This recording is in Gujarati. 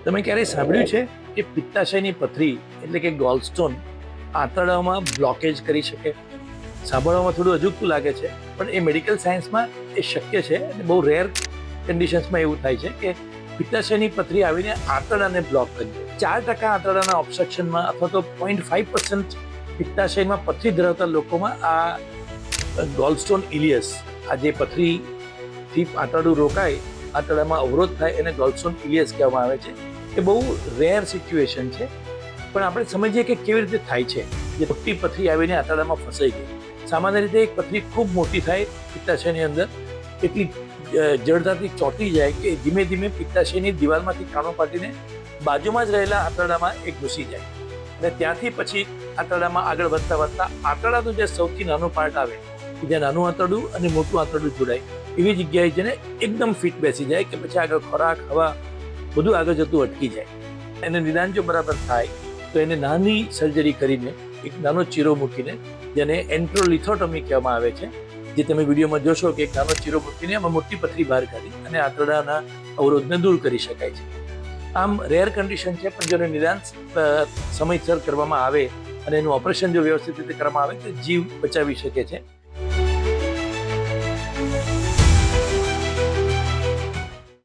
તમે ક્યારેય સાંભળ્યું છે કે પિત્તાશયની પથરી એટલે કે ગોલસ્ટોન આંતરડામાં બ્લોકેજ કરી શકે? સાંભળવામાં થોડું અજુગતું લાગે છે, પણ એ મેડિકલ સાયન્સમાં એ શક્ય છે અને બહુ રેર કન્ડિશન્સમાં એવું થાય છે કે પિત્તાશયની પથરી આવીને આંતરડાને બ્લોક કરી દે. 4% આંતરડાના ઓબ્સ્ટ્રક્શનમાં અથવા તો 0.5% પિત્તાશયમાં પથરી ધરાવતા લોકોમાં આ ગોલસ્ટોન ઇલિયસ, આ જે પથરીથી આંતરડું રોકાય, આંતરડામાં અવરોધ થાય એને ગોલસ્ટોન ઇલિયસ કહેવામાં આવે છે. એ બહુ રેર સિચ્યુએશન છે, પણ આપણે સમજીએ કે કેવી રીતે થાય છે. જે મોટી પથરી આવીને આંતરડામાં ફસાઈ ગઈ. સામાન્ય રીતે એક પથરી ખૂબ મોટી થાય પિત્તાશયની અંદર, એટલી જડતાથી ચોંટી જાય કે ધીમે ધીમે પિત્તાશયની દિવાલમાંથી કાણો પાટીને બાજુમાં જ રહેલા આંતરડામાં એ ઘૂસી જાય અને ત્યાંથી પછી આંતરડામાં આગળ વધતા વધતા આંતરડાનું જે સૌથી નાનું પાર્ટ આવે, કે જ્યાં નાનું આંતરડું અને મોટું આંતરડું જોડાય, એવી જગ્યાએ જેને એકદમ ફિટ બેસી જાય કે પછી આગળ ખોરાક, હવા બધું આગળ જતું અટકી જાય. એને નિદાન જો બરાબર થાય તો એને નાની સર્જરી કરીને એક નાનો ચીરો મૂકીને, જેને એન્ટ્રોલિથોટોમી કહેવામાં આવે છે, જે તમે વિડીયોમાં જોશો કે એક નાનો ચીરો મૂકીને એમાં મોટી પથરી બહાર કાઢી અને આંતરડાના અવરોધને દૂર કરી શકાય છે. આમ રેર કન્ડિશન છે, પણ જેનું નિદાન સમયસર કરવામાં આવે અને એનું ઓપરેશન જો વ્યવસ્થિત રીતે કરવામાં આવે તો જીવ બચાવી શકે છે.